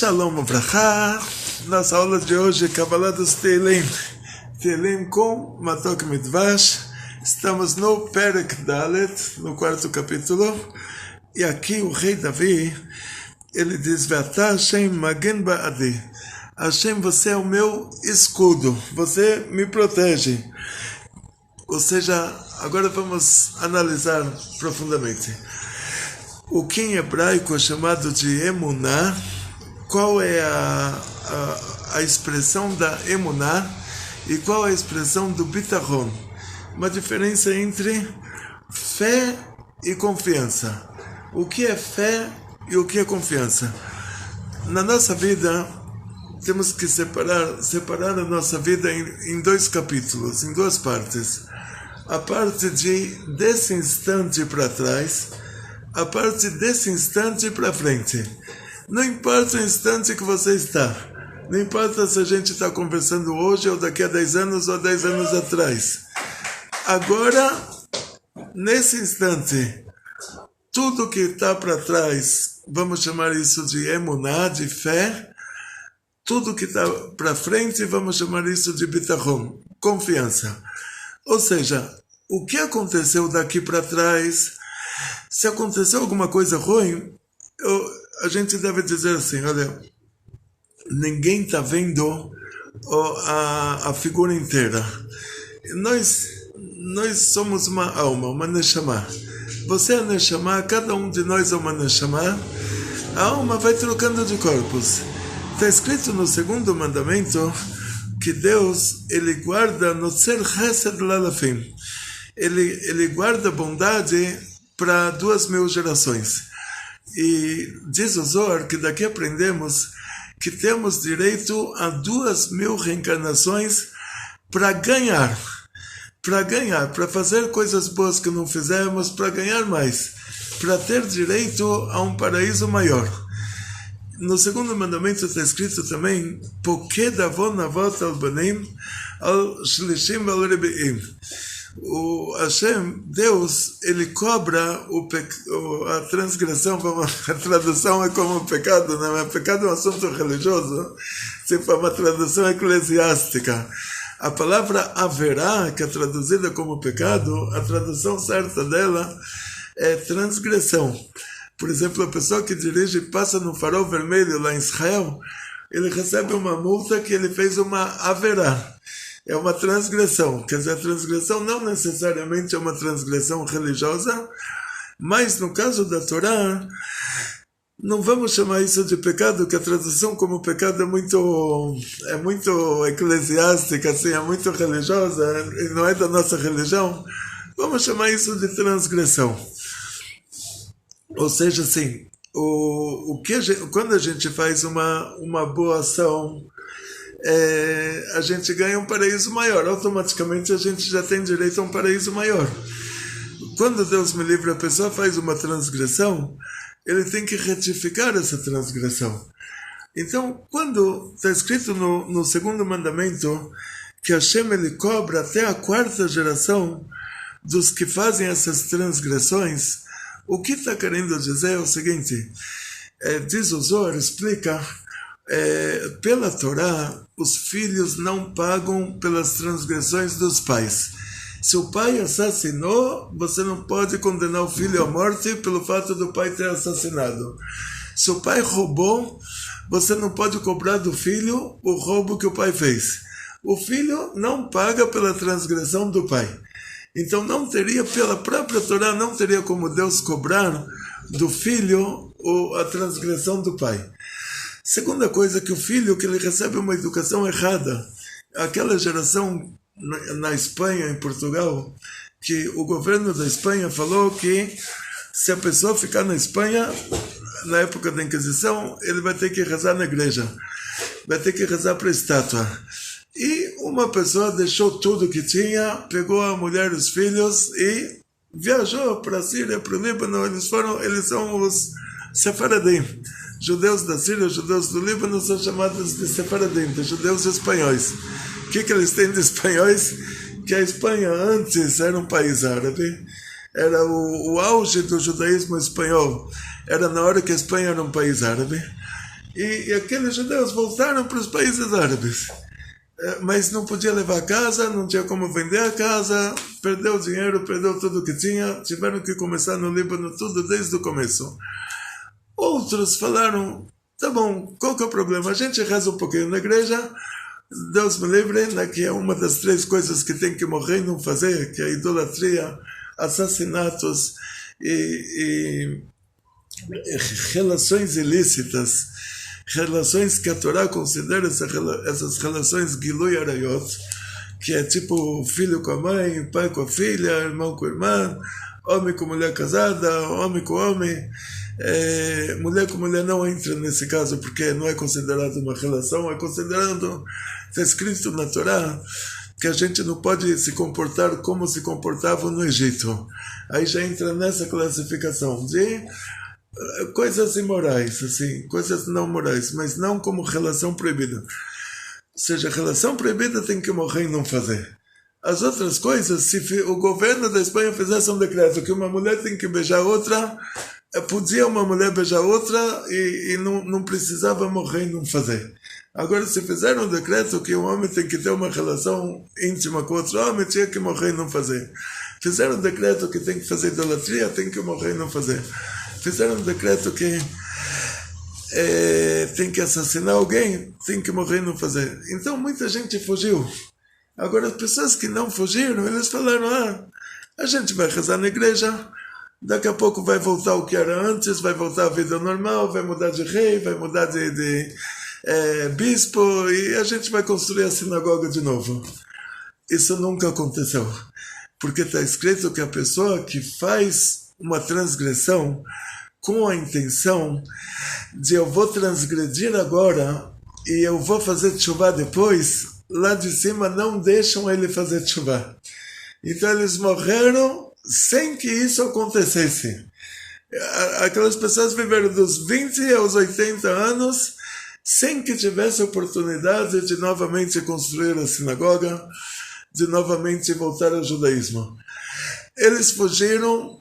Shalom Avrahá. Nossa aula de hoje é Kabbalah dos Teilim. Teilim com Matok Midvash. Estamos no Perek Dalet, no quarto capítulo. E aqui o rei Davi, ele diz: Ve'ata Hashem magen ba'adi. Hashem, você é o meu escudo. Você me protege. Ou seja, agora vamos analisar profundamente. O que em hebraico é chamado de emuná, qual é a expressão da emuná e qual é a expressão do bitachon? Uma diferença entre fé e confiança. O que é fé e o que é confiança? Na nossa vida, temos que separar a nossa vida em dois capítulos, em duas partes. A parte desse instante para trás, a parte desse instante para frente. Não importa o instante que você está. Não importa se a gente está conversando hoje ou daqui a 10 anos ou 10 anos atrás. Agora, nesse instante, tudo que está para trás, vamos chamar isso de emuná, de fé. Tudo que está para frente, vamos chamar isso de bitachon, confiança. Ou seja, o que aconteceu daqui para trás, se aconteceu alguma coisa ruim, a gente deve dizer assim: olha, ninguém está vendo a figura inteira. Nós somos uma alma, uma neshama. Você é neshama, cada um de nós é uma neshama. A alma vai trocando de corpos. Está escrito no segundo mandamento que Deus, ele guarda no ser chesed lalafim. Ele guarda bondade para 2.000 gerações. E diz o Zohar que daqui aprendemos que temos direito a 2.000 reencarnações para ganhar, para fazer coisas boas que não fizemos, para ganhar mais, para ter direito a um paraíso maior. No segundo mandamento está escrito também: Poked avon avot al banim al shlishim al rebeim. O Hashem, Deus, ele cobra a transgressão, a tradução é como pecado, né? Pecado é um assunto religioso, se for uma tradução eclesiástica. A palavra haverá, que é traduzida como pecado, a tradução certa dela é transgressão. Por exemplo, a pessoa que dirige e passa no farol vermelho lá em Israel, ele recebe uma multa que ele fez uma haverá. É uma transgressão. Quer dizer, a transgressão não necessariamente é uma transgressão religiosa, mas no caso da Torá, não vamos chamar isso de pecado, que a tradução como pecado é muito eclesiástica, assim, é muito religiosa, e não é da nossa religião. Vamos chamar isso de transgressão. Ou seja, assim, quando a gente faz uma boa ação, a gente ganha um paraíso maior. Automaticamente a gente já tem direito a um paraíso maior. Quando Deus me livre, a pessoa faz uma transgressão, ele tem que retificar essa transgressão. Então, quando está escrito no segundo mandamento que Hashem, ele cobra até a 4ª geração dos que fazem essas transgressões, o que está querendo dizer é o seguinte: diz o Zohar, explica, pela Torá, os filhos não pagam pelas transgressões dos pais. Se o pai assassinou, você não pode condenar o filho à morte pelo fato do pai ter assassinado. Se o pai roubou, você não pode cobrar do filho o roubo que o pai fez. O filho não paga pela transgressão do pai. Então não teria, pela própria Torá, não teria como Deus cobrar do filho a transgressão do pai. Segunda coisa, que o filho que ele recebe uma educação errada, aquela geração na Espanha, em Portugal, que o governo da Espanha falou que se a pessoa ficar na Espanha, na época da Inquisição, ele vai ter que rezar na igreja, vai ter que rezar para a estátua. E uma pessoa deixou tudo que tinha, pegou a mulher e os filhos e viajou para a Síria, para o Líbano. Eles são os Sefaradim. Judeus da Síria, judeus do Líbano são chamados de Sefaradim, de judeus espanhóis. O que eles têm de espanhóis? Que a Espanha antes era um país árabe, era o auge do judaísmo espanhol, era na hora que a Espanha era um país árabe. e aqueles judeus voltaram para os países árabes. Mas não podia levar a casa, não tinha como vender a casa, perdeu o dinheiro, perdeu tudo que tinha, tiveram que começar no Líbano tudo desde o começo. Outros falaram, tá bom, qual que é o problema? A gente reza um pouquinho na igreja, Deus me livre, né, que é uma das 3 coisas que tem que morrer e não fazer, que é a idolatria, assassinatos e relações ilícitas, relações que a Torá considera essas relações Gilui Arayot, que é tipo filho com a mãe, pai com a filha, irmão com a irmã, homem com mulher casada, homem com homem. Mulher com mulher não entra nesse caso porque não é considerado uma relação, é considerado, está escrito na Torá que a gente não pode se comportar como se comportava no Egito. Aí já entra nessa classificação de coisas imorais, assim, coisas não morais, mas não como relação proibida. Ou seja, relação proibida tem que morrer e não fazer. As outras coisas, se o governo da Espanha fizesse um decreto que uma mulher tem que beijar outra, podia uma mulher beijar outra e não precisava morrer e não fazer. Agora, se fizeram um decreto que um homem tem que ter uma relação íntima com outro homem, tinha que morrer e não fazer. Fizeram um decreto que tem que fazer idolatria, tem que morrer e não fazer. Fizeram um decreto que tem que assassinar alguém, tem que morrer e não fazer. Então muita gente fugiu. Agora as pessoas que não fugiram, eles falaram, a gente vai rezar na igreja, daqui a pouco vai voltar o que era antes, vai voltar a vida normal, vai mudar de rei, vai mudar de bispo, e a gente vai construir a sinagoga de novo. Isso nunca aconteceu. Porque está escrito que a pessoa que faz uma transgressão com a intenção de eu vou transgredir agora e eu vou fazer tchuvá depois, lá de cima não deixam ele fazer tchuvá. Então eles morreram sem que isso acontecesse. Aquelas pessoas viveram dos 20 aos 80 anos sem que tivesse oportunidade de novamente construir a sinagoga, de novamente voltar ao judaísmo. Eles fugiram,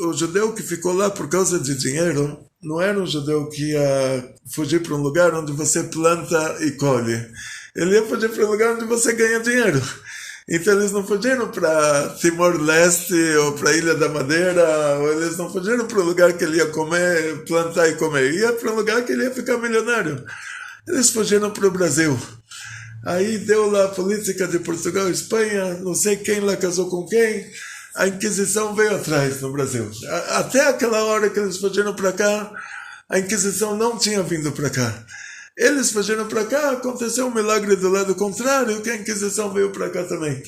o judeu que ficou lá por causa de dinheiro, não era um judeu que ia fugir para um lugar onde você planta e colhe. Ele ia fugir para um lugar onde você ganha dinheiro. Então eles não fugiram para Timor-Leste ou para Ilha da Madeira, ou eles não fugiram para um lugar que ele ia comer, plantar e comer. Ia para um lugar que ele ia ficar milionário. Eles fugiram para o Brasil. Aí deu lá a política de Portugal e Espanha, não sei quem lá casou com quem, a Inquisição veio atrás no Brasil. Até aquela hora que eles fugiram para cá, a Inquisição não tinha vindo para cá. Eles fugiram para cá, aconteceu um milagre do lado contrário, que a Inquisição veio para cá também.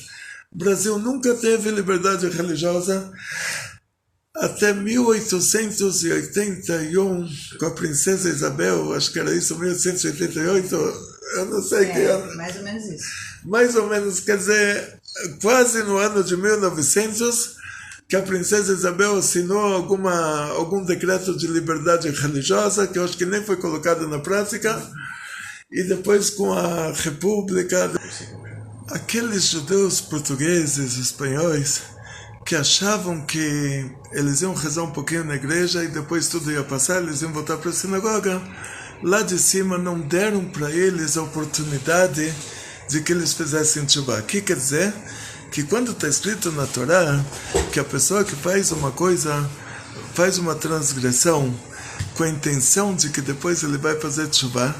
O Brasil nunca teve liberdade religiosa até 1881, com a princesa Isabel, acho que era isso, 1888, eu não sei que ano. Mais ou menos isso. Mais ou menos, quer dizer, quase no ano de 1900, que a princesa Isabel assinou algum decreto de liberdade religiosa, que eu acho que nem foi colocado na prática, e depois com a República, aqueles judeus portugueses, espanhóis, que achavam que eles iam rezar um pouquinho na igreja e depois tudo ia passar, eles iam voltar para a sinagoga, lá de cima não deram para eles a oportunidade de que eles fizessem tchuvá. O que quer dizer? Que quando está escrito na Torá que a pessoa que faz uma coisa, faz uma transgressão com a intenção de que depois ele vai fazer tchuvá,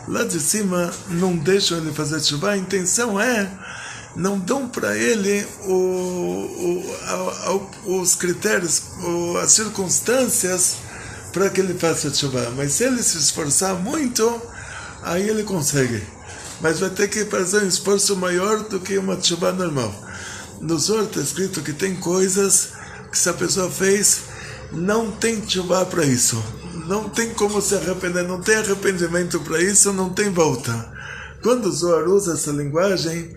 lá de cima não deixam ele fazer tchuvá, a intenção é não dão para ele os critérios, as circunstâncias para que ele faça tchuvá. Mas se ele se esforçar muito, aí ele consegue. Mas vai ter que fazer um esforço maior do que uma tchuvá normal. No Zohar está escrito que tem coisas que se a pessoa fez, não tem tchuvá para isso. Não tem como se arrepender, não tem arrependimento para isso, não tem volta. Quando o Zohar usa essa linguagem,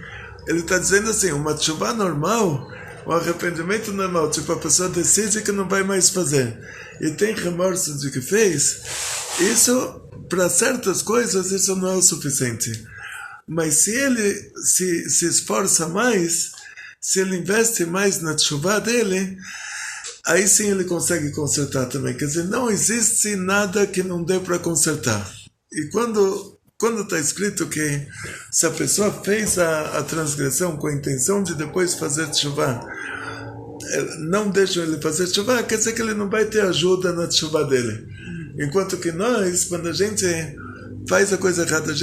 ele está dizendo assim, uma tchuvá normal, um arrependimento normal, tipo a pessoa decide que não vai mais fazer e tem remorso de que fez, isso, para certas coisas, isso não é o suficiente. Mas se ele se esforça mais, se ele investe mais na tchuvá dele, aí sim ele consegue consertar também. Quer dizer, não existe nada que não dê para consertar. E quando está escrito que se a pessoa fez a transgressão com a intenção de depois fazer tshuva, não deixam ele fazer tshuva, quer dizer que ele não vai ter ajuda na tshuva dele. Enquanto que nós, quando a gente faz a coisa errada, a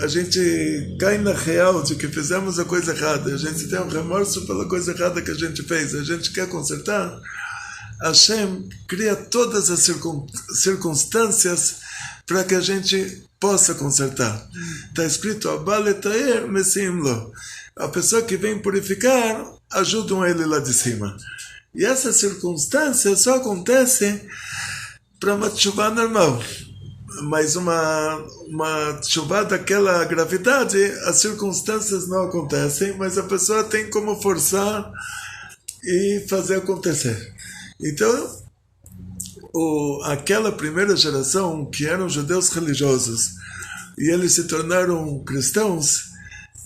gente cai na real de que fizemos a coisa errada, a gente tem um remorso pela coisa errada que a gente fez, a gente quer consertar, Hashem cria todas as circunstâncias para que a gente possa consertar. Está escrito, a pessoa que vem purificar, ajudam ele lá de cima. E essas circunstâncias só acontecem para uma tshuva normal. Mas uma tshuva daquela gravidade, as circunstâncias não acontecem, mas a pessoa tem como forçar e fazer acontecer. Então, aquela primeira geração, que eram judeus religiosos, e eles se tornaram cristãos,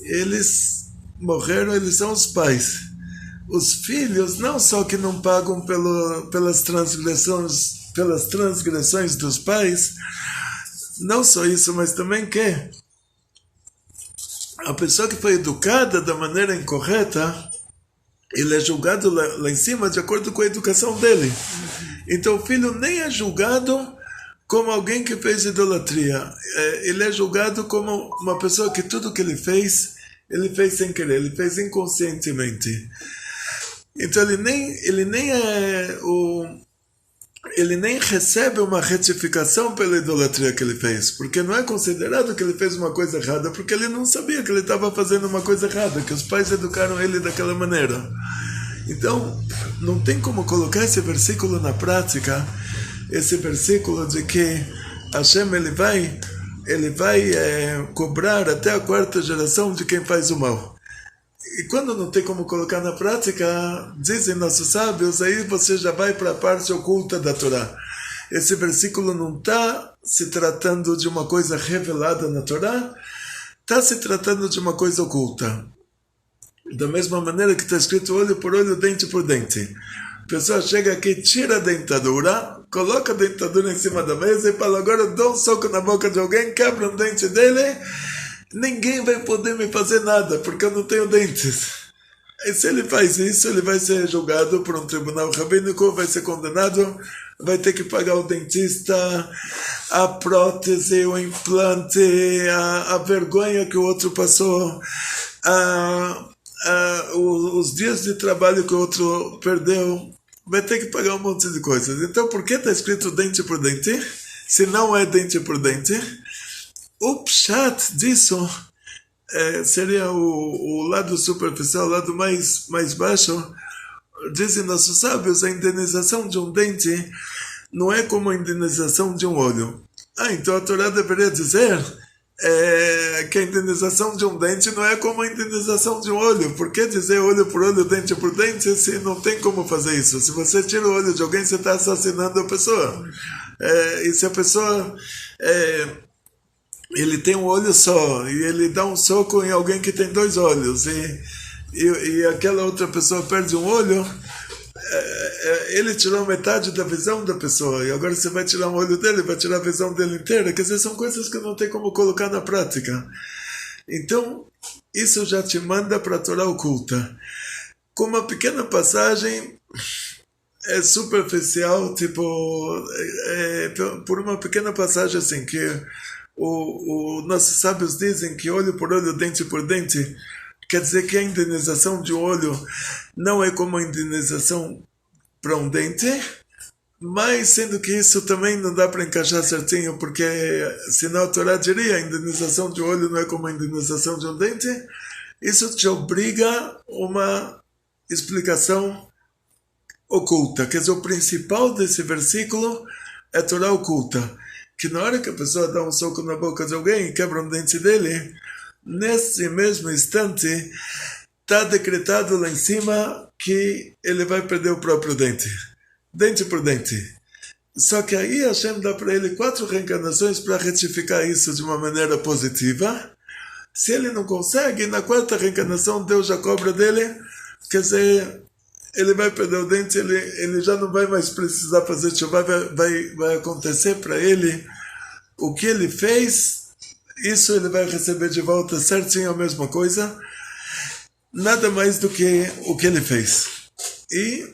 eles morreram, eles são os pais. Os filhos, não só que não pagam pelas transgressões dos pais, não só isso, mas também que a pessoa que foi educada da maneira incorreta, ele é julgado lá em cima de acordo com a educação dele. Então o filho nem é julgado como alguém que fez idolatria. Ele é julgado como uma pessoa que tudo que ele fez sem querer, ele fez inconscientemente. Então ele nem recebe uma retificação pela idolatria que ele fez, porque não é considerado que ele fez uma coisa errada, porque ele não sabia que ele estava fazendo uma coisa errada, que os pais educaram ele daquela maneira. Então, não tem como colocar esse versículo na prática, esse versículo de que Hashem ele vai cobrar até a quarta geração de quem faz o mal. E quando não tem como colocar na prática, dizem nossos sábios, aí você já vai para a parte oculta da Torá. Esse versículo não está se tratando de uma coisa revelada na Torá, está se tratando de uma coisa oculta. Da mesma maneira que está escrito olho por olho, dente por dente. A pessoa chega aqui, tira a dentadura, coloca a dentadura em cima da mesa e fala, agora eu dou um soco na boca de alguém, quebra um dente dele, ninguém vai poder me fazer nada, porque eu não tenho dentes. E se ele faz isso, ele vai ser julgado por um tribunal rabínico, vai ser condenado, vai ter que pagar o dentista, a prótese, o implante, a vergonha que o outro passou, os dias de trabalho que o outro perdeu, vai ter que pagar um monte de coisas. Então, por que está escrito dente por dente? Se não é dente por dente, o pshat disso seria o lado superficial, o lado mais baixo. Dizem nossos sábios, a indenização de um dente não é como a indenização de um olho. Então a Torá deveria dizer que a indenização de um dente não é como a indenização de um olho. Por que dizer olho por olho, dente por dente, se não tem como fazer isso? Se você tira o olho de alguém, você está assassinando a pessoa. E se a pessoa ele tem um olho só e ele dá um soco em alguém que tem dois olhos e aquela outra pessoa perde um olho, ele tirou metade da visão da pessoa e agora você vai tirar um olho dele, vai tirar a visão dele inteira. Quer dizer, são coisas que não tem como colocar na prática. Então isso já te manda para a Torá oculta com uma pequena passagem superficial, tipo por uma pequena passagem assim, que nossos sábios dizem que olho por olho, dente por dente, quer dizer que a indenização de um olho não é como a indenização para um dente, mas sendo que isso também não dá para encaixar certinho, porque senão a Torá diria a indenização de um olho não é como a indenização de um dente. Isso te obriga a uma explicação oculta. Quer dizer, o principal desse versículo é a Torá oculta, que na hora que a pessoa dá um soco na boca de alguém e quebra um dente dele, nesse mesmo instante está decretado lá em cima que ele vai perder o próprio dente, dente por dente. Só que aí Hashem dá para ele 4 reencarnações para retificar isso de uma maneira positiva. Se ele não consegue, na 4ª reencarnação Deus já cobra dele, quer dizer, ele vai perder o dente, ele já não vai mais precisar fazer chuva, vai acontecer para ele o que ele fez, isso ele vai receber de volta certinho a mesma coisa, nada mais do que o que ele fez. E,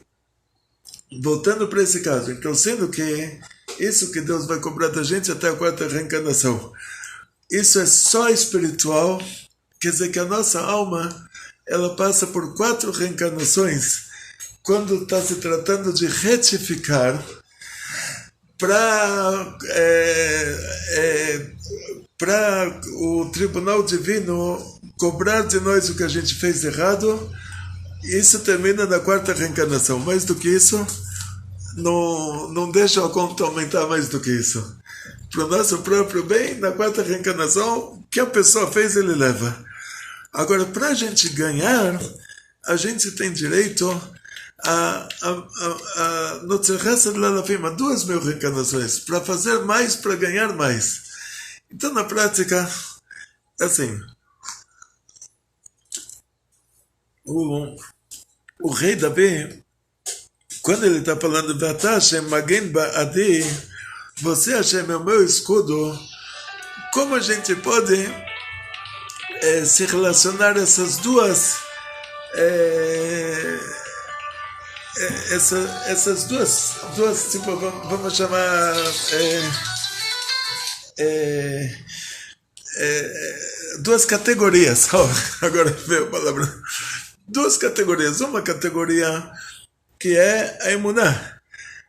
voltando para esse caso, então, sendo que isso que Deus vai cobrar da gente até a quarta reencarnação, isso é só espiritual, quer dizer que a nossa alma, ela passa por 4 reencarnações, quando está se tratando de retificar, para o tribunal divino cobrar de nós o que a gente fez errado. Isso termina na quarta reencarnação. Mais do que isso, não deixa a conta aumentar mais do que isso. Para o nosso próprio bem, na quarta reencarnação, o que a pessoa fez, ele leva. Agora, para a gente ganhar, a gente tem direito no Tzerchesed Lalafim, 2.000 reencarnações, para fazer mais, para ganhar mais. Então, na prática, assim, o rei Davi, quando ele está falando Vata Hashem Magen Ba'adi, você Hashem é o meu escudo, como a gente pode se relacionar essas duas essas duas tipo, vamos chamar duas categorias. Agora veio a palavra. 2 categorias. Uma categoria que é a emuná.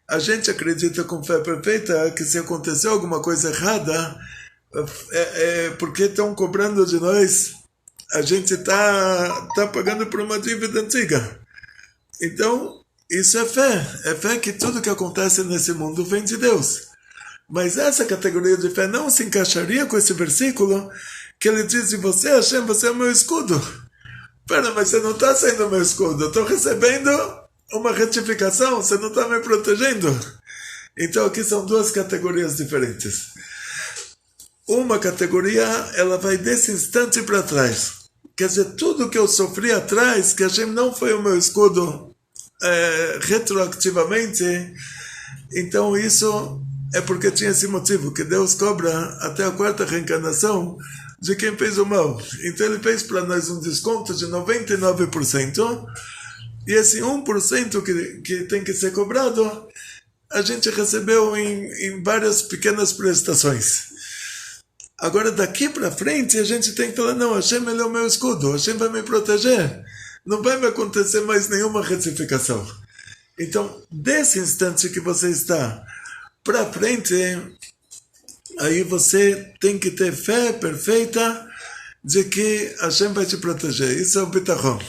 A gente acredita com fé perfeita que se aconteceu alguma coisa errada, porque estão cobrando de nós, a gente tá pagando por uma dívida antiga. Então, isso é fé. É fé que tudo que acontece nesse mundo vem de Deus. Mas essa categoria de fé não se encaixaria com esse versículo que ele diz: você, Hashem, você é o meu escudo. Pera, mas você não está sendo o meu escudo. Eu estou recebendo uma retificação, você não está me protegendo. Então aqui são 2 categorias diferentes. Uma categoria, ela vai desse instante para trás. Quer dizer, tudo que eu sofri atrás, que Hashem não foi o meu escudo retroativamente, então isso é porque tinha esse motivo, que Deus cobra até a quarta reencarnação de quem fez o mal. Então ele fez para nós um desconto de 99%, e esse 1% que tem que ser cobrado, a gente recebeu em várias pequenas prestações. Agora daqui para frente a gente tem que falar: não, Hashem ele é o meu escudo, Hashem vai me proteger, não vai me acontecer mais nenhuma retificação. Então, desse instante que você está para frente, aí você tem que ter fé perfeita de que Hashem vai te proteger. Isso é o bitachon.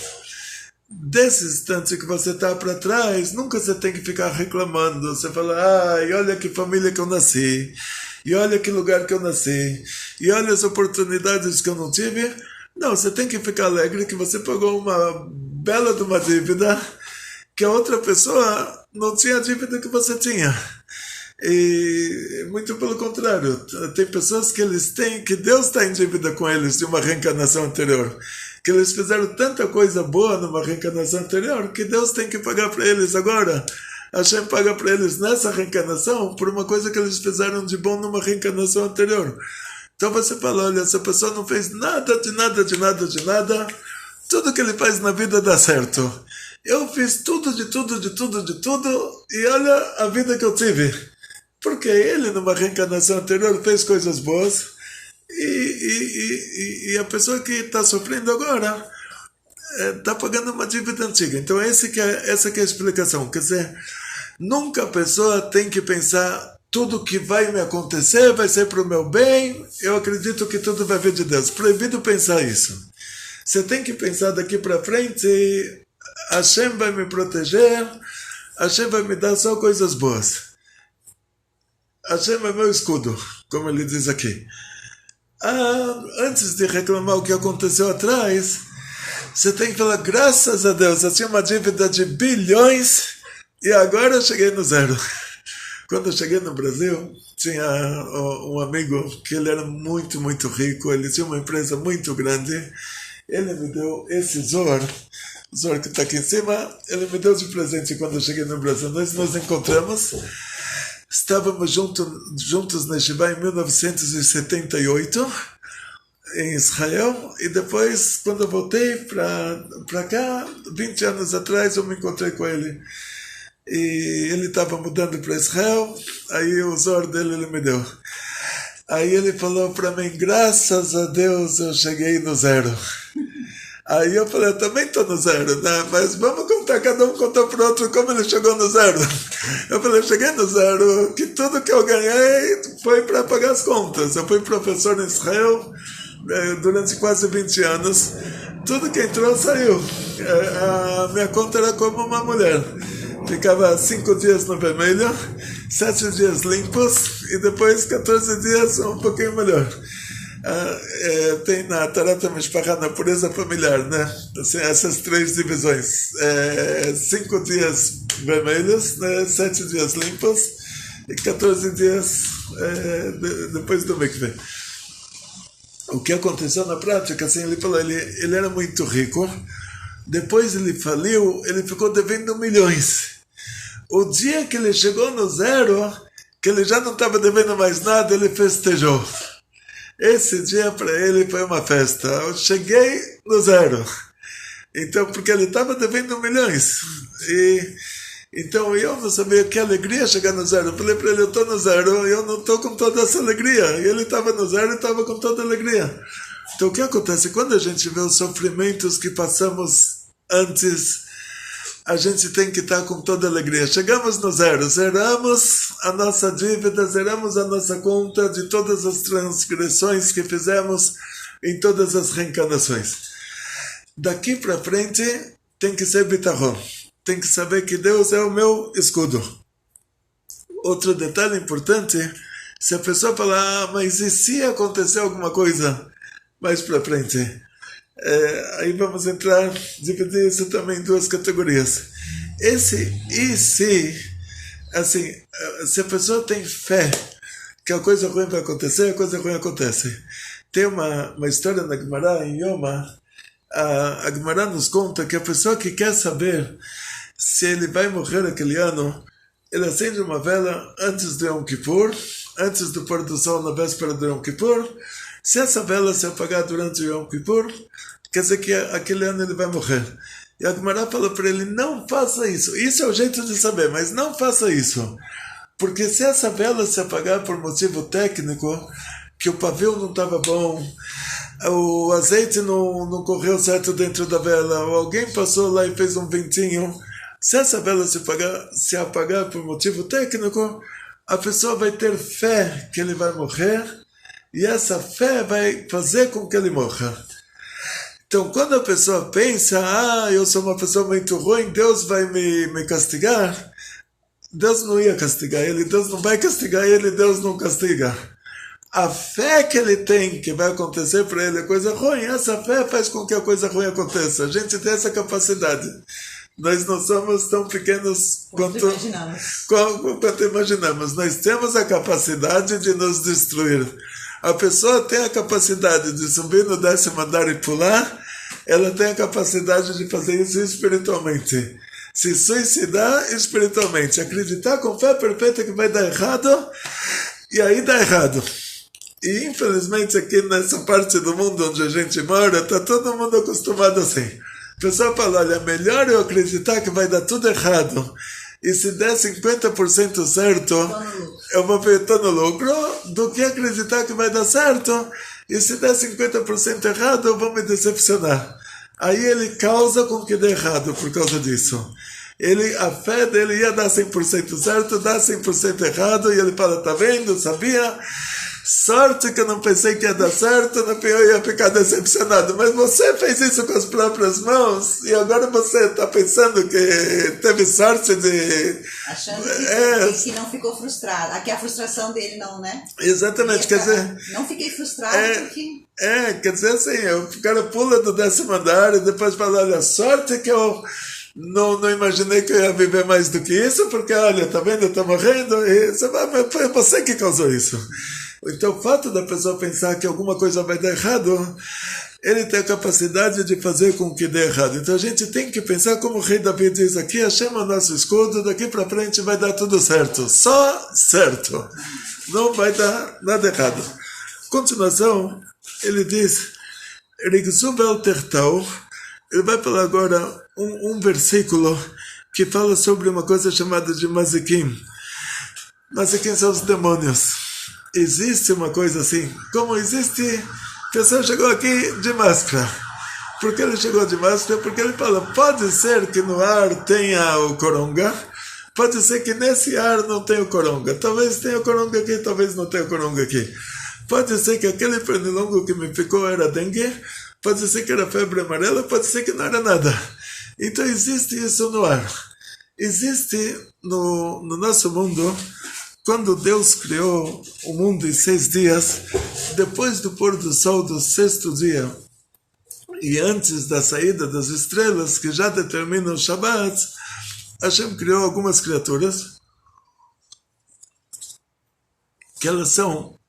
Desse instante que você está para trás, nunca você tem que ficar reclamando. Você fala: ai, olha que família que eu nasci, e olha que lugar que eu nasci, e olha as oportunidades que eu não tive. Não, você tem que ficar alegre que você pagou uma bela de uma dívida que a outra pessoa não tinha a dívida que você tinha. E muito pelo contrário, tem pessoas que eles têm, que Deus está em dívida com eles de uma reencarnação anterior, que eles fizeram tanta coisa boa numa reencarnação anterior que Deus tem que pagar para eles agora. Hashem paga para eles nessa reencarnação por uma coisa que eles fizeram de bom numa reencarnação anterior. Então você fala: olha, essa pessoa não fez nada, tudo que ele faz na vida dá certo. Eu fiz tudo, e olha a vida que eu tive. Porque ele, numa reencarnação anterior, fez coisas boas, e a pessoa que está sofrendo agora está pagando uma dívida antiga. Então essa que é a explicação. Quer dizer, nunca a pessoa tem que pensar: tudo que vai me acontecer vai ser para o meu bem, eu acredito que tudo vai vir de Deus. Proibido pensar isso. Você tem que pensar daqui para frente: Hashem vai me proteger, Hashem vai me dar só coisas boas. Hashem é meu escudo, como ele diz aqui. Antes de reclamar o que aconteceu atrás, você tem que falar: graças a Deus, eu tinha uma dívida de bilhões e agora eu cheguei no zero. Quando eu cheguei no Brasil, tinha um amigo que ele era muito, muito rico, ele tinha uma empresa muito grande, ele me deu esse Zohar, o Zohar que está aqui em cima, ele me deu de presente quando eu cheguei no Brasil. Nós nos encontramos, estávamos juntos na Yeshiva em 1978, em Israel, e depois, quando eu voltei para cá, 20 anos atrás, eu me encontrei com ele. E ele estava mudando para Israel, aí o Zohar dele ele me deu. Aí ele falou para mim, graças a Deus eu cheguei no zero. Aí eu falei, eu também estou no zero, né? Mas vamos contar, cada um contou para o outro como ele chegou no zero. Eu falei, eu cheguei no zero, que tudo que eu ganhei foi para pagar as contas. Eu fui professor em Israel durante quase 20 anos. Tudo que entrou saiu. A minha conta era como uma mulher. Ficava 5 dias no vermelho, 7 dias limpos e depois 14 dias um pouquinho melhor. Tem na Tarata Mishpachá, na pureza familiar, né? Assim, essas 3 divisões. 5 dias vermelhos, né? 7 dias limpos e 14 dias depois do mikveh. O que aconteceu na prática, assim, ele falou, ele era muito rico, depois ele faliu, ele ficou devendo milhões. O dia que ele chegou no zero, que ele já não estava devendo mais nada, ele festejou. Esse dia para ele foi uma festa. Eu cheguei no zero. Então, porque ele estava devendo milhões. Então eu não sabia que alegria chegar no zero. Eu falei para ele, eu estou no zero e eu não estou com toda essa alegria. E ele estava no zero e estava com toda a alegria. Então o que acontece? Quando a gente vê os sofrimentos que passamos antes, a gente tem que estar com toda a alegria. Chegamos no zero, zeramos a nossa dívida, zeramos a nossa conta de todas as transgressões que fizemos em todas as reencarnações. Daqui para frente tem que ser bitachon. Tem que saber que Deus é o meu escudo. Outro detalhe importante, se a pessoa falar, mas e se acontecer alguma coisa mais para frente? Aí vamos entrar, dividir isso também em 2 categorias. Esse e se, assim, se a pessoa tem fé que a coisa ruim vai acontecer, a coisa ruim acontece. Tem uma história na Gemara, em Yoma, a Gemara nos conta que a pessoa que quer saber se ele vai morrer aquele ano, ele acende uma vela antes do Yom Kippur, antes do pôr do sol na véspera do Yom Kippur. Se essa vela se apagar durante o Yom Kippur, quer dizer que aquele ano ele vai morrer. E a Gemara falou para ele, não faça isso. Isso é o jeito de saber, mas não faça isso. Porque se essa vela se apagar por motivo técnico, que o pavio não estava bom, o azeite não correu certo dentro da vela, ou alguém passou lá e fez um ventinho, se essa vela se apagar por motivo técnico, a pessoa vai ter fé que ele vai morrer, e essa fé vai fazer com que ele morra. Então, quando a pessoa pensa, eu sou uma pessoa muito ruim, Deus vai me castigar, Deus não ia castigar ele, Deus não vai castigar ele, Deus não castiga. A fé que ele tem que vai acontecer para ele coisa ruim, essa fé faz com que a coisa ruim aconteça. A gente tem essa capacidade. Nós não somos tão pequenos quanto imaginamos. Nós temos a capacidade de nos destruir. A pessoa tem a capacidade de subir no 10º andar e pular, ela tem a capacidade de fazer isso espiritualmente. Se suicidar espiritualmente, acreditar com fé perfeita que vai dar errado, e aí dá errado. E infelizmente aqui nessa parte do mundo onde a gente mora, está todo mundo acostumado assim. A pessoa fala, olha, melhor eu acreditar que vai dar tudo errado, e se der 50% certo, eu vou estar no lucro, do que acreditar que vai dar certo, e se der 50% errado, eu vou me decepcionar. Aí ele causa com que dê errado por causa disso. A fé dele ia dar 100% certo, dá 100% errado, e ele fala, tá vendo, sabia? Sorte que eu não pensei que ia dar certo, no fim eu ia ficar decepcionado. Mas você fez isso com as próprias mãos, e agora você está pensando que teve sorte de... Achando que não ficou frustrado. Aqui a frustração dele não, né? Exatamente, quer dizer... Não fiquei frustrado porque... quer dizer assim, o cara pula do 10º andar e depois fala, olha, sorte que eu... Não imaginei que eu ia viver mais do que isso, porque, olha, tá vendo, eu tô morrendo, e foi você que causou isso. Então, o fato da pessoa pensar que alguma coisa vai dar errado, ele tem a capacidade de fazer com que dê errado. Então a gente tem que pensar como o rei Davi diz aqui, Hashem é o nosso escudo, daqui para frente vai dar tudo certo. Só certo. Não vai dar nada errado. Continuação, ele diz, Rigzubel Tertau, ele vai falar agora um versículo que fala sobre uma coisa chamada de Mazikim. Mazikim são os demônios. Existe uma coisa assim, como existe, a pessoa chegou aqui de máscara. Por que ele chegou de máscara? Porque ele fala, pode ser que no ar tenha o coronga, pode ser que nesse ar não tenha o coronga. Talvez tenha o coronga aqui, talvez não tenha o coronga aqui. Pode ser que aquele pernilongo que me picou era dengue, pode ser que era febre amarela, pode ser que não era nada. Então existe isso no ar. Existe no nosso mundo, quando Deus criou o mundo em 6 dias, depois do pôr do sol do 6º dia, e antes da saída das estrelas, que já determinam o Shabbat, Hashem criou algumas criaturas, que elas são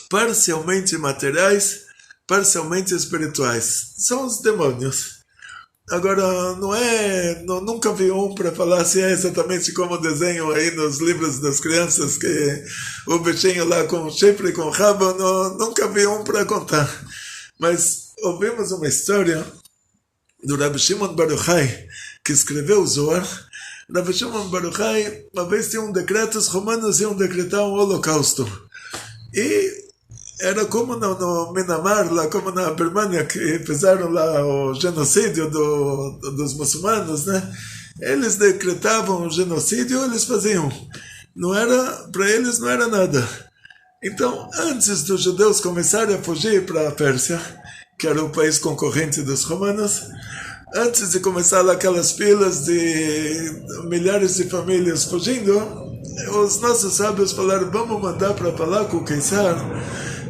parcialmente materiais, parcialmente espirituais. São os demônios. Agora, nunca vi um para falar se é exatamente como desenham aí nos livros das crianças, que o bichinho lá com o chifre, com o rabo, nunca vi um para contar. Mas ouvimos uma história do Rabbi Shimon Bar Yochai, que escreveu o Zohar. Rabbi Shimon Bar Yochai, uma vez tinha um decreto, os romanos iam decretar um holocausto. E era como no Myanmar, lá como na Birmania, que fizeram lá o genocídio dos muçulmanos, né? Eles decretavam o genocídio, eles faziam. Para eles não era nada. Então, antes dos judeus começarem a fugir para a Pérsia, que era o país concorrente dos romanos, antes de começar lá aquelas filas de milhares de famílias fugindo, os nossos sábios falaram, vamos mandar para falar com o Caesar,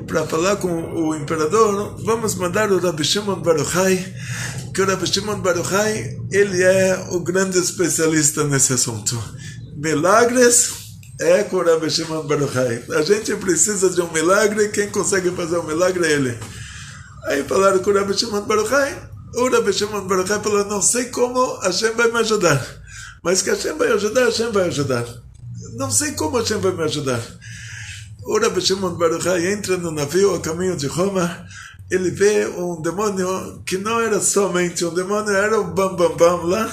para falar com o imperador, vamos mandar o Rabbi Shimon Bar Yochai, que o Rabbi Shimon Bar Yochai, ele é o grande especialista nesse assunto. Milagres é com o Rabbi Shimon Bar Yochai. A gente precisa de um milagre, quem consegue fazer um milagre é ele. Aí falaram com o Rabbi Shimon Bar Yochai, o Rabbi Shimon Bar Yochai falou, não sei como Hashem vai me ajudar, mas que Hashem vai ajudar, Hashem vai ajudar. Não sei como Hashem vai me ajudar. O Rabbi Shimon Bar Yochai entra no navio a caminho de Roma, ele vê um demônio que não era somente um demônio, era o Bam Bam Bam lá,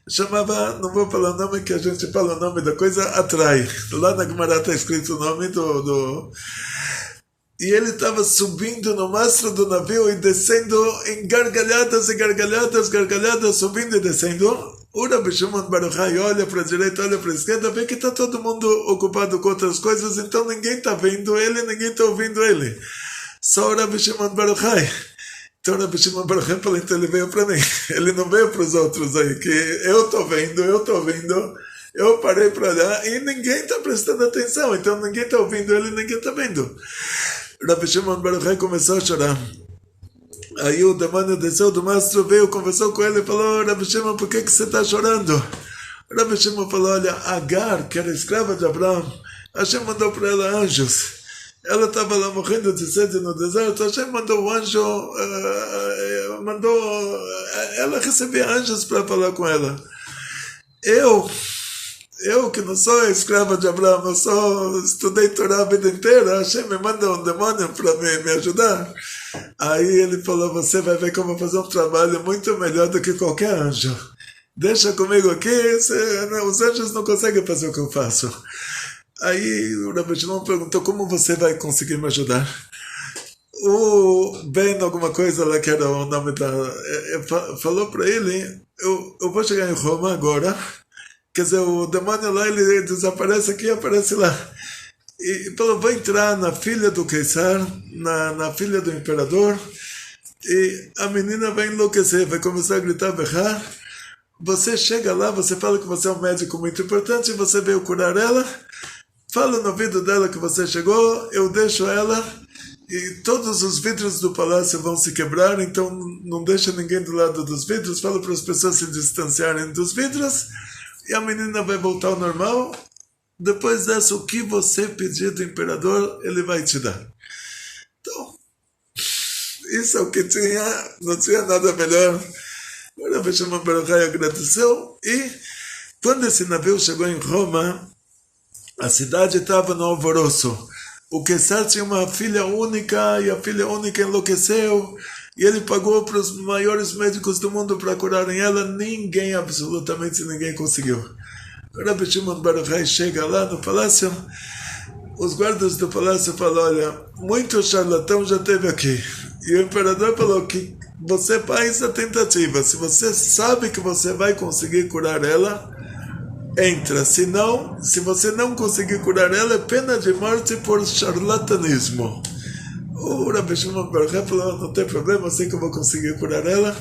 chamava, não vou falar o nome, que a gente fala o nome da coisa, Atrai. Lá na Gemara está escrito o nome E ele estava subindo no mastro do navio e descendo em gargalhadas e gargalhadas, gargalhadas, subindo e descendo. O Rabbi Shimon Bar Yochai olha para a direita, olha para a esquerda, vê que está todo mundo ocupado com outras coisas, então ninguém está vendo ele, ninguém está ouvindo ele. Só o Rabbi Shimon Bar Yochai. Então o Rabbi Shimon Bar Yochai falou, então ele veio para mim. Ele não veio para os outros aí, que eu estou vendo, eu parei para olhar e ninguém está prestando atenção, então ninguém está ouvindo ele, ninguém está vendo. O Rabbi Shimon Bar Yochai começou a chorar. Aí o demônio desceu do mastro, veio, conversou com ele e falou, Rabbi Shimon, por que você está chorando? O Rabbi Shimon falou, olha, Agar, que era escrava de Abraão, Hashem mandou para ela anjos. Ela estava lá morrendo de sede no deserto, Hashem mandou o anjo, ela recebia anjos para falar com ela. Eu que não sou escrava de Abraão, eu estudei Torá a vida inteira, Hashem me manda um demônio para me ajudar. Aí ele falou, você vai ver que eu vou fazer um trabalho muito melhor do que qualquer anjo. Deixa comigo aqui, os anjos não conseguem fazer o que eu faço. Aí o Rabbi Shimon perguntou, como você vai conseguir me ajudar? O Ben, alguma coisa lá que era o nome falou para ele, eu vou chegar em Roma agora. Quer dizer, o demônio lá, ele desaparece aqui e aparece lá. E falou, vou entrar na filha do Caesar, na filha do imperador, e a menina vai enlouquecer, vai começar a gritar, berrar. Você chega lá, você fala que você é um médico muito importante, você veio curar ela, fala no ouvido dela que você chegou, eu deixo ela, e todos os vidros do palácio vão se quebrar, então não deixa ninguém do lado dos vidros, fala para as pessoas se distanciarem dos vidros, e a menina vai voltar ao normal. Depois dessa, o que você pedir do imperador, ele vai te dar. Então, isso é o que tinha, não tinha nada melhor. O Rabbi Shimon Bar Yochai agradeceu, e quando esse navio chegou em Roma, a cidade estava no alvoroço. O Queçar tinha uma filha única, e a filha única enlouqueceu, e ele pagou para os maiores médicos do mundo para curarem ela. Ninguém, absolutamente ninguém conseguiu. O Rabbi Shimon Bar Yochai chega lá no palácio, os guardas do palácio falam: olha, muito charlatão já teve aqui. E o imperador falou que você faz a tentativa. Se você sabe que você vai conseguir curar ela, entra. Se não, se você não conseguir curar ela, é pena de morte por charlatanismo. O Rabbi Shimon Bar Yochai falou: não tem problema, eu sei que eu vou conseguir curar ela.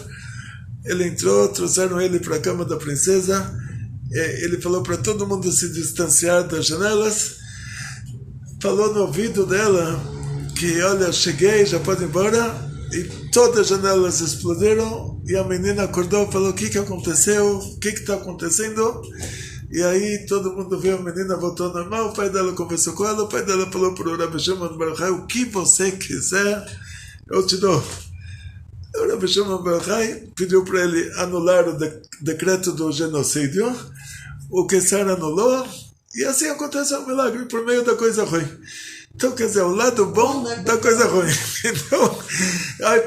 Ele entrou, trouxeram ele para a cama da princesa. Ele falou para todo mundo se distanciar das janelas. Falou no ouvido dela que, olha, cheguei, já pode ir embora. E todas as janelas explodiram, e a menina acordou e falou: o que aconteceu? O que está acontecendo? E aí todo mundo viu a menina, voltou ao normal. O pai dela conversou com ela, o pai dela falou para o Rabbi Shimon Bar Yochai: o que você quiser, eu te dou. O Rabbi Shimon Bar Yochai pediu para ele anular o decreto do genocídio. O Queçar anulou, e assim aconteceu um milagre por meio da coisa ruim. Então, quer dizer, o lado bom da coisa ruim. Então,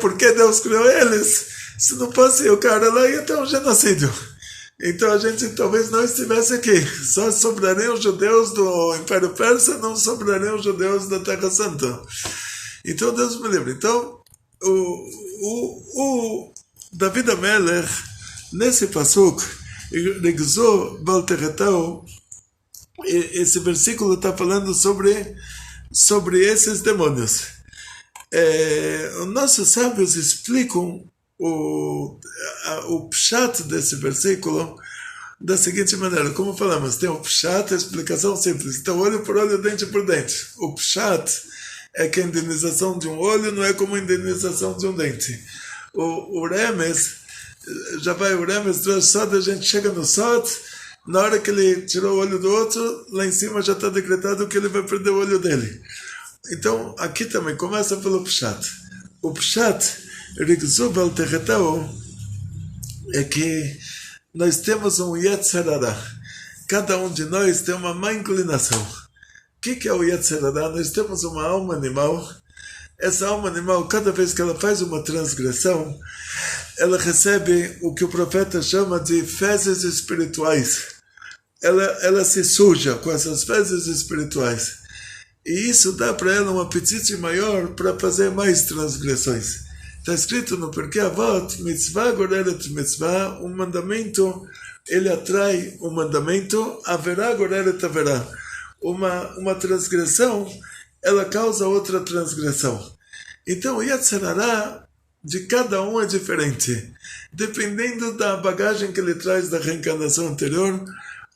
por que Deus criou eles? Se não fosse o cara lá, ia ter um genocídio. Então a gente talvez não estivesse aqui. Só sobrariam os judeus do Império Persa, não sobrariam os judeus da Terra Santa. Então Deus me livre. Então, o David HaMelech, nesse pasuk, Rigzor Balteretau, esse versículo está falando sobre esses demônios. Os nossos sábios explicam o pshat desse versículo da seguinte maneira: como falamos, tem o pshat, a explicação simples. Então, olho por olho, dente por dente. O pshat é que a indenização de um olho não é como a indenização de um dente. O remes, já vai o remes do sod, a gente chega no sod, na hora que ele tirou o olho do outro, lá em cima já está decretado que ele vai perder o olho dele. Então, aqui também começa pelo pshat. O pshat, Rigzor Balteretau, é que nós temos um Yetzer Hara. Cada um de nós tem uma má inclinação. O que é o Yetzer Hara? Nós temos uma alma animal. Essa alma animal, cada vez que ela faz uma transgressão, ela recebe o que o profeta chama de fezes espirituais. Ela se suja com essas fezes espirituais. E isso dá para ela um apetite maior para fazer mais transgressões. Está escrito no Pirkei Avot: mitzvah goreret mitzvah, um mandamento, ele atrai um mandamento, haverá goreret haverá. Uma transgressão, ela causa outra transgressão. Então, o Yetzer Hara de cada um é diferente, dependendo da bagagem que ele traz da reencarnação anterior,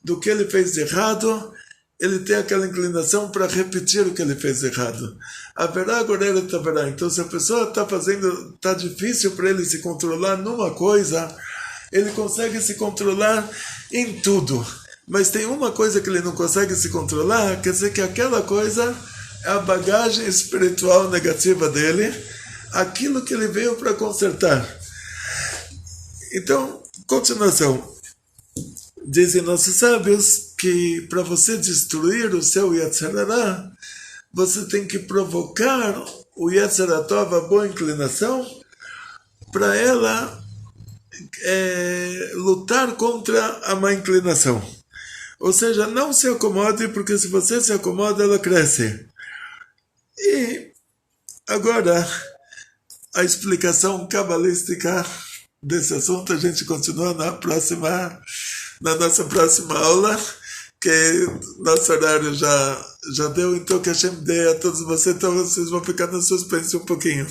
do que ele fez de errado. Ele tem aquela inclinação para repetir o que ele fez errado. Haverá goreret haverá. Então, se a pessoa está difícil para ele se controlar numa coisa, ele consegue se controlar em tudo. Mas tem uma coisa que ele não consegue se controlar, quer dizer que aquela coisa é a bagagem espiritual negativa dele, aquilo que ele veio para consertar. Então, continuação. Dizem nossos sábios que para você destruir o seu Yetzer Hara, você tem que provocar o Yetzer Hatov, a boa inclinação, para ela lutar contra a má inclinação. Ou seja, não se acomode, porque se você se acomoda, ela cresce. E agora, a explicação cabalística desse assunto a gente continua na nossa próxima aula, que nosso horário já deu. Então que Hashem dê a todos vocês, então vocês vão ficar no suspense um pouquinho.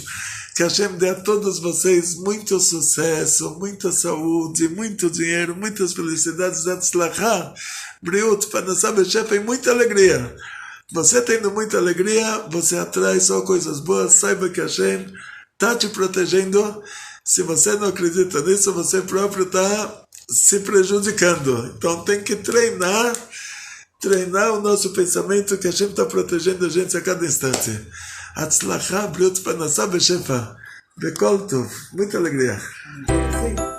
Que Hashem dê a todos vocês muito sucesso, muita saúde, muito dinheiro, muitas felicidades, atzlachá, briut, panasá, bechef, e muita alegria. Você tendo muita alegria, você atrai só coisas boas. Saiba que Hashem está te protegendo. Se você não acredita nisso, você próprio está se prejudicando. Então tem que treinar o nosso pensamento, que Hashem está protegendo a gente a cada instante. Atzlachá, briut, panasá, beshefa. Bekol Tov. Muita alegria. Sim.